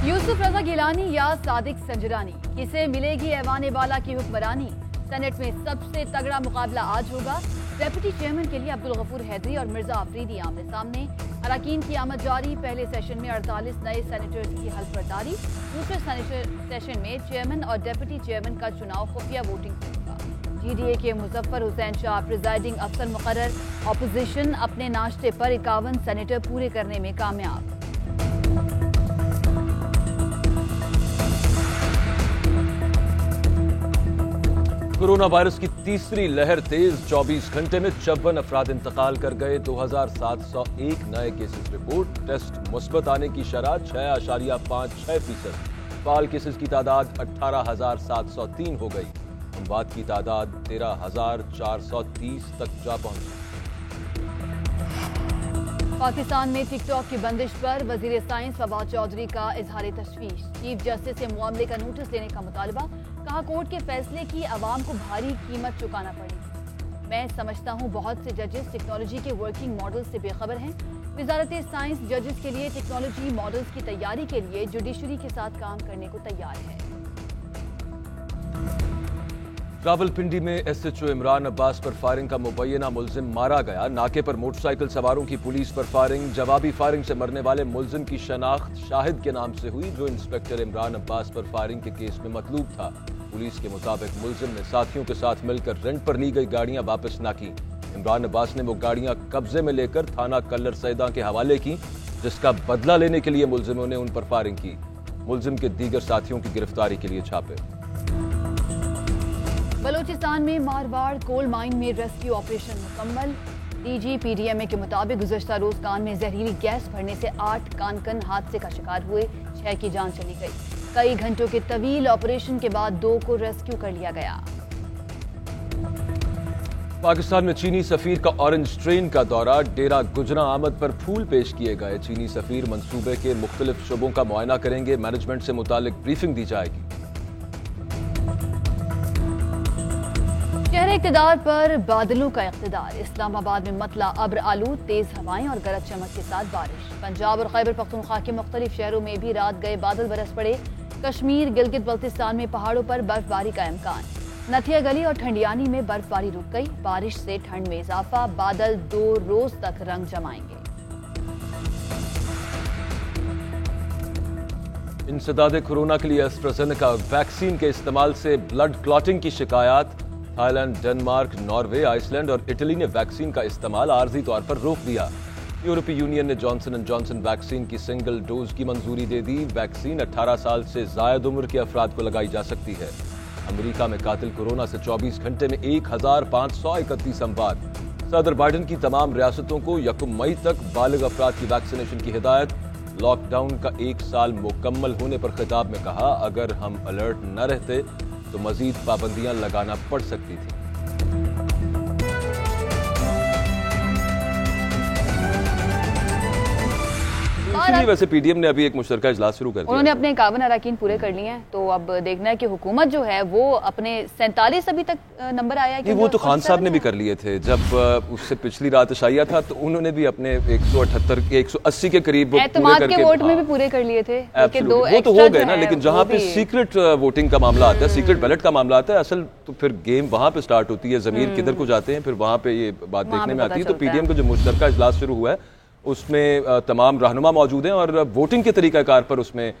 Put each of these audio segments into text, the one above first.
यूसुफ रजा गिलानी या सादिक संजरानी, किसे मिलेगी ऐवान बाला की हुक्मरानी। सेनेट में सबसे तगड़ा मुकाबला आज होगा। डेप्यूटी चेयरमैन के लिए अब्दुल गफूर हैदरी और मिर्जा अफरीदी आमने सामने। अरकान की आमद जारी। पहले सेशन में 48 नए सेनेटर्स की हल्फबर्दारी। दूसरे सेशन में चेयरमैन और डेप्यूटी चेयरमैन का चुनाव खुफिया वोटिंग से होगा। GDA के मुजफ्फर हुसैन शाह प्रिजाइडिंग अफसर मुकर्रर। ऑपोजिशन अपने नाश्ते पर 51 सेनेटर पूरे करने में कामयाब। कोरोना वायरस की तीसरी लहर तेज। 24 घंटे में 54 अफराद इंतकाल कर गए। 2701 नए केसेस रिपोर्ट। टेस्ट मुस्बत आने की शरह 6.56%। फाल केसेस की तादाद 18,703 हो गई। अमवात की तादाद 13,430 तक जा पहुंची। पाकिस्तान में टिकटॉक की बंदिश पर वजीर साइंस फवाद चौधरी का इजहार तशवीश। चीफ जस्टिस से मामले का नोटिस लेने का मुतालबा। कहा, कोर्ट के फैसले की आवाम को भारी कीमत चुकाना पड़ेगी। मैं समझता हूँ बहुत से जजेस टेक्नोलॉजी के वर्किंग मॉडल से बेखबर हैं। वजारत साइंस जजेस के लिए टेक्नोलॉजी मॉडल्स की तैयारी के लिए जुडिशरी के साथ काम करने को तैयार है। रावलपिंडी में SHO इमरान अब्बास पर फायरिंग का मुबैना मुल्जिम मारा गया। नाके पर मोटरसाइकिल सवारों की पुलिस पर फायरिंग। जवाबी फायरिंग से मरने वाले मुल्जिम की शनाख्त शाहिद के नाम से हुई, जो इंस्पेक्टर इमरान अब्बास पर फायरिंग के केस में मतलूब था। पुलिस के मुताबिक मुल्जिम ने साथियों के साथ मिलकर रेंट पर ली गई गाड़ियां वापस न की। इमरान अब्बास ने वो गाड़ियां कब्जे में लेकर थाना कल्लर सैदा के हवाले की, जिसका बदला लेने के लिए मुल्जिमों ने उन पर फायरिंग की। मुल्जिम के दीगर साथियों की गिरफ्तारी के लिए छापे। बलोचिस्तान में मारवाड़ कोल माइन में रेस्क्यू ऑपरेशन मुकम्मल। DG PDMA के मुताबिक गुज़श्ता रोज कान में जहरीली गैस भरने से 8 कानकन हादसे का शिकार हुए। 6 की जान चली गई। कई घंटों के तवील ऑपरेशन के बाद 2 को रेस्क्यू कर लिया गया। पाकिस्तान में चीनी सफीर का ऑरेंज ट्रेन का दौरा। डेरा गुजरा आमद पर फूल पेश किए गए। चीनी सफीर मंसूबे के मुख्तलिफ शुबों का मुआयना करेंगे। मैनेजमेंट से मुतालिक ब्रीफिंग दी जाएगी। शहर इक़्तिदार पर बादलों का इक़्तिदार। इस्लामाबाद में मतला अब्र आलूद, तेज हवाएं और गरज चमक के साथ बारिश। पंजाब और खैबर पख्तूनख्वा के मुख्तलिफ शहरों में भी रात गए बादल बरस पड़े। कश्मीर गिलगित बल्तिस्तान में पहाड़ों पर बर्फबारी का इम्कान। नथिया गली और ठंडियानी में बर्फबारी रुक गई। बारिश से ठंड में इजाफा। बादल 2 रोज तक रंग जमाएंगे। इंसदाद कोरोना के लिए एस्ट्राज़ेनेका वैक्सीन के इस्तेमाल से ब्लड क्लॉटिंग की शिकायत। थाईलैंड, डेनमार्क, नॉर्वे, आइसलैंड और इटली ने वैक्सीन का इस्तेमाल आर्जी तौर पर रोक दिया। यूरोपीय यूनियन ने जॉनसन एंड जॉनसन वैक्सीन की सिंगल डोज की मंजूरी दे दी। वैक्सीन 18 साल से जायद उम्र के अफराद को लगाई जा सकती है। अमेरिका में कातिल कोरोना से 24 घंटे में 1531 अमवात। सदर बाइडन की तमाम रियासतों को 1 मई तक बालिग अफराद की वैक्सीनेशन की हिदायत। लॉकडाउन का 1 साल मुकम्मल होने पर खिताब में कहा, अगर हम अलर्ट न रहते तो मजीद पाबंदियां लगाना पड़ सकती थी। वैसे PDM ने अभी एक मुश्तरका इजलास शुरू कर दिया। उन्होंने अपने 51 अरकान पूरे कर लिए हैं, तो अब देखना है कि हुकूमत जो है वो अपने 47 अभी तक नंबर आया है। वो तो खान साहब ने भी कर लिए थे। जब उससे पिछली रात इशाइया था तो उन्होंने भी अपने 178 180 के करीब एतमाद के वोट में भी पूरे कर लिए थे। वो तो हो गए ना, लेकिन जहाँ पे सीक्रेट वोटिंग का मामला आता है, सीक्रेट बैलेट का मामला आता है, असल तो फिर गेम वहाँ पे स्टार्ट होती है। जमीर किधर को जाते हैं, फिर वहाँ पे ये बात देखने में आती है। तो PDM का जो मुश्तरका इजलास शुरू हुआ है उसमें तमाम रहनुमा मौजूद हैं और वोटिंग के तरीकाकार पर उसमें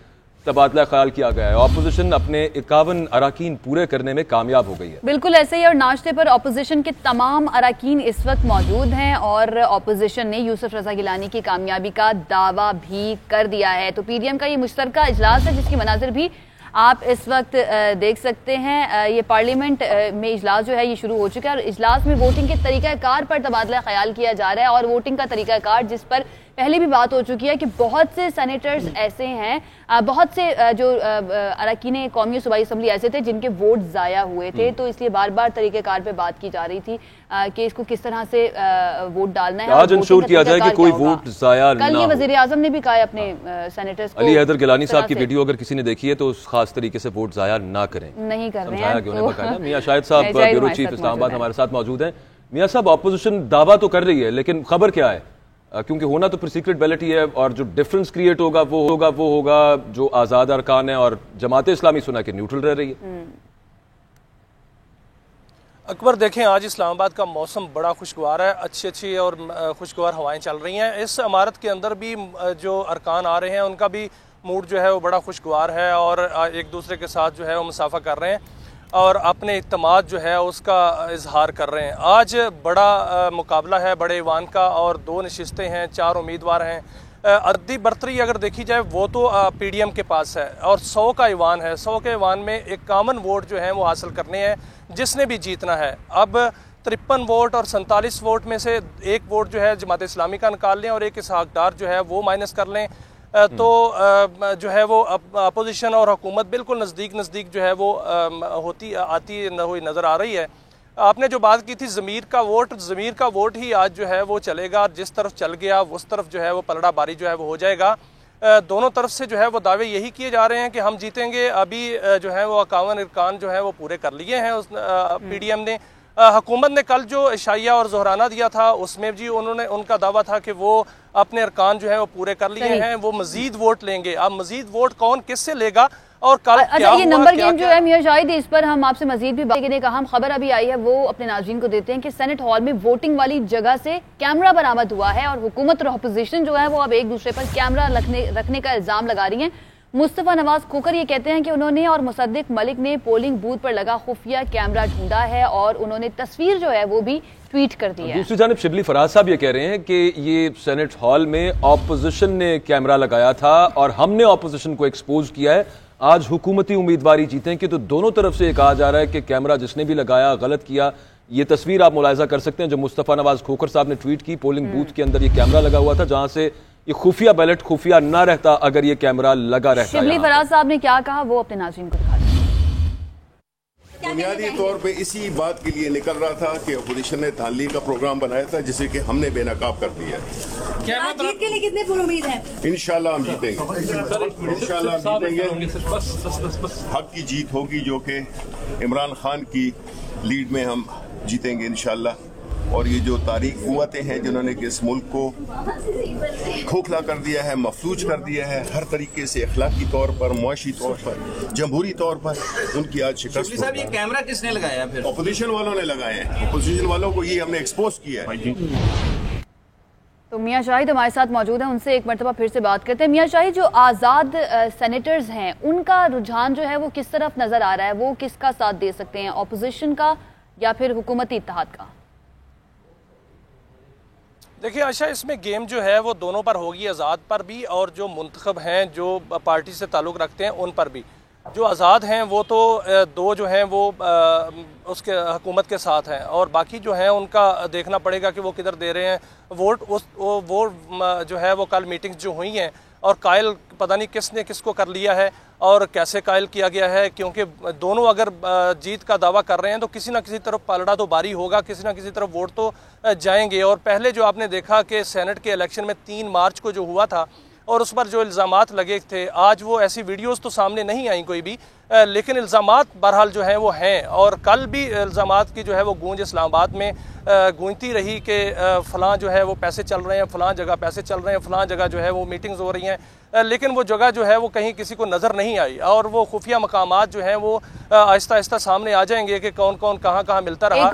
तबादला ख्याल किया गया है। ऑपोजिशन अपने 51 अरकान पूरे करने में कामयाब हो गई है। बिल्कुल ऐसे ही। और नाश्ते पर ऑपोजिशन के तमाम अरकान इस वक्त मौजूद हैं और ऑपोजिशन ने यूसुफ रजा गिलानी की कामयाबी का दावा भी कर दिया है। तो PDM का ये मुश्तरका इजलास है, जिसकी मनाजिर भी आप इस वक्त देख सकते हैं। ये पार्लियामेंट में इजलास जो है ये शुरू हो चुका है और इजलास में वोटिंग के तरीकाकार पर तबादला ख्याल किया जा रहा है। और वोटिंग का तरीकाकार जिस पर पहले भी बात हो चुकी है कि बहुत से सेनेटर्स ऐसे हैं, बहुत से जो अरकान कौमी सूबाई असम्बली ऐसे थे जिनके वोट ज़ाया हुए थे। तो इसलिए बार बार तरीक़ेकार पे बात की जा रही थी कि इसको किस तरह से वोट डालना है, आज इंश्योर किया जाए कि कोई वोट ज़ाया ना हो। कल ये वज़ीर आज़म ने भी कहा अपने सेनेटर्स को। अली हैदर गिलानी साहब की वीडियो अगर किसी ने देखी है तो उस खास तरीके से वोट ज़ाया ना करें, नहीं कर रहे हैं। मियां शाहिद साहब ब्यूरो चीफ इस्लामाबाद हमारे साथ मौजूद हैं। मियां साहब, ऑपोजिशन दावा तो कर रही है, लेकिन खबर क्या है? क्योंकि होना तो फिर सीक्रेट बैलेट ही है, और जो डिफरेंस क्रिएट होगा वो होगा जो आज़ाद अरकान है, और जमात इस्लामी सुना कि न्यूट्रल रह रही है। अकबर देखें, आज इस्लामाबाद का मौसम बड़ा खुशगवार है, अच्छी और खुशगवार हवाएं चल रही हैं। इस इमारत के अंदर भी जो अरकान आ रहे हैं उनका भी मूड जो है वो बड़ा खुशगवार है और एक दूसरे के साथ जो है वो मुसाफा कर रहे हैं और अपने इत्तेमाद जो है उसका इजहार कर रहे हैं। आज बड़ा मुकाबला है बड़े ईवान का और 2 नशिस्तें हैं, 4 उम्मीदवार हैं। अद्दी बर्तरी अगर देखी जाए वो तो पीडीएम के पास है और 100 का ईवान है। 100 के ईवान में 51 वोट जो है वो हासिल करने हैं जिसने भी जीतना है। अब 53 वोट और 47 वोट में से 1 वोट जो है जमात इस्लामी का निकाल लें और एक इसहाक डार जो है वो माइनस कर लें तो जो है वो अपोजिशन और हुकूमत बिल्कुल नज़दीक जो है वो आती हुई नज़र आ रही है। आपने जो बात की थी ज़मीर का वोट ही आज जो है वो चलेगा। जिस तरफ चल गया उस तरफ जो है वो पलड़ा बारी जो है वो हो जाएगा। दोनों तरफ से जो है वो दावे यही किए जा रहे हैं कि हम जीतेंगे। अभी जो है वो 51 अरकान जो है वो पूरे कर लिए हैं उस पीडीएम ने। हुकूमत ने कल जो इशाइया और ज़ोहराना दिया था उसमें भी उनका दावा था कि वो अपने अरकान जो है वो पूरे कर लिए हैं, वो मजीद वोट लेंगे। अब मजीद वोट कौन किससे लेगा और कल अच्छा ये नंबर गेम जो है मियां शाहिद, इस पर हम आपसे मजीद भी बात करने का हम खबर अभी आई है वो अपने नाज़रीन को देते हैं कि सेनेट हॉल में वोटिंग वाली जगह से कैमरा बरामद हुआ है और हुकूमत और अपोजिशन जो है वो अब एक दूसरे पर कैमरा रखने का इल्जाम लगा रही है। मुस्तफा नवाज खोकर ये कहते हैं कि उन्होंने और मुसद्दिक मलिक ने पोलिंग बूथ पर लगा खुफिया कैमरा ढूंढा है और उन्होंने तस्वीर जो है वो भी ट्वीट कर दी है। दूसरी जानिब शिबली फराज साहब ये कह रहे हैं कि ये सेनेट हॉल में ऑपोजिशन ने कैमरा लगाया था और हमने ऑपोजिशन को एक्सपोज किया है। आज हुकूमती उम्मीदवारी जीतेंगे तो दोनों तरफ से कहा जा रहा है कि कैमरा जिसने भी लगाया गलत किया। ये तस्वीर आप मुलाहिजा कर सकते हैं जो मुस्तफा नवाज खोकर साहब ने ट्वीट की। पोलिंग बूथ के अंदर ये कैमरा लगा हुआ था जहां से ये खुफिया बैलेट खुफिया ना रहता अगर ये कैमरा लगा रहता। शिबली फराज साहब ने क्या कहा वो अपने नाज़रीन को दिखा दें। बुनियादी तौर पे इसी बात के लिए निकल रहा था कि अपोजिशन ने धांधली का प्रोग्राम बनाया था जिसे कि हमने बेनकाब कर दिया। जीत के लिए कितने पूरी उम्मीद है? इंशाल्लाह हम जीतेंगे, इंशाल्लाह हम जीतेंगे। हक की जीत होगी जो कि इमरान खान की लीड में हम जीतेंगे इंशाल्लाह। और ये जो तारीख कुव्वतें हैं जिन्होंने इस मुल्क को खोखला कर दिया है, मफलूज कर दिया है हर तरीके से, अखलाकी तौर पर, मुआशी तौर पर, जमहूरी तौर पर, उनकी आज शिकस्त। साहब ये कैमरा किसने लगाया? फिर अपोजिशन वालों ने लगाए हैं। अपोजिशन वालों को ये हमने एक्सपोज किया है। तो मियां शाहिद हमारे साथ मौजूद हैं, उनसे एक मरतबा फिर से बात करते हैं। मियां शाहिद, जो आज़ाद सेनेटर्स हैं उनका रुझान जो है वो किस तरफ नजर आ रहा है? वो किसका साथ दे सकते हैं, अपोजिशन का या फिर हुकूमती इत्तेहाद का? देखिए आशा, इसमें गेम जो है वो दोनों पर होगी, आज़ाद पर भी और जो मुंतखब हैं जो पार्टी से ताल्लुक़ रखते हैं उन पर भी। जो आज़ाद हैं वो तो 2 जो हैं वो उसके हुकूमत के साथ हैं और बाकी जो हैं उनका देखना पड़ेगा कि वो किधर दे रहे हैं वोट। वो जो है वो कल मीटिंग्स जो हुई हैं और कायल पता नहीं किसने किसको कर लिया है और कैसे कायल किया गया है, क्योंकि दोनों अगर जीत का दावा कर रहे हैं तो किसी ना किसी तरफ पलड़ा तो बारी होगा, किसी ना किसी तरफ वोट तो जाएंगे। और पहले जो आपने देखा कि सेनेट के इलेक्शन में 3 मार्च को जो हुआ था और उस पर जो इल्ज़ामात लगे थे, आज वो ऐसी वीडियोस तो सामने नहीं आई कोई भी, लेकिन इल्ज़ामात बहरहाल जो हैं वो हैं। और कल भी इल्ज़ामात की जो है वो गूंज इस्लामाबाद में गूंजती रही कि फ़लाँ जो है वो पैसे चल रहे हैं, फ़लाँ जगह पैसे चल रहे हैं, फ़लाँ जगह जो है वो मीटिंग्स हो रही हैं, लेकिन वो जगह जो है वो कहीं किसी को नज़र नहीं आई। और वो खुफिया मकामात जो हैं वो आहिस्ता आहिस्ता सामने आ जाएंगे कि कौन कौन कहाँ कहाँ मिलता रहा।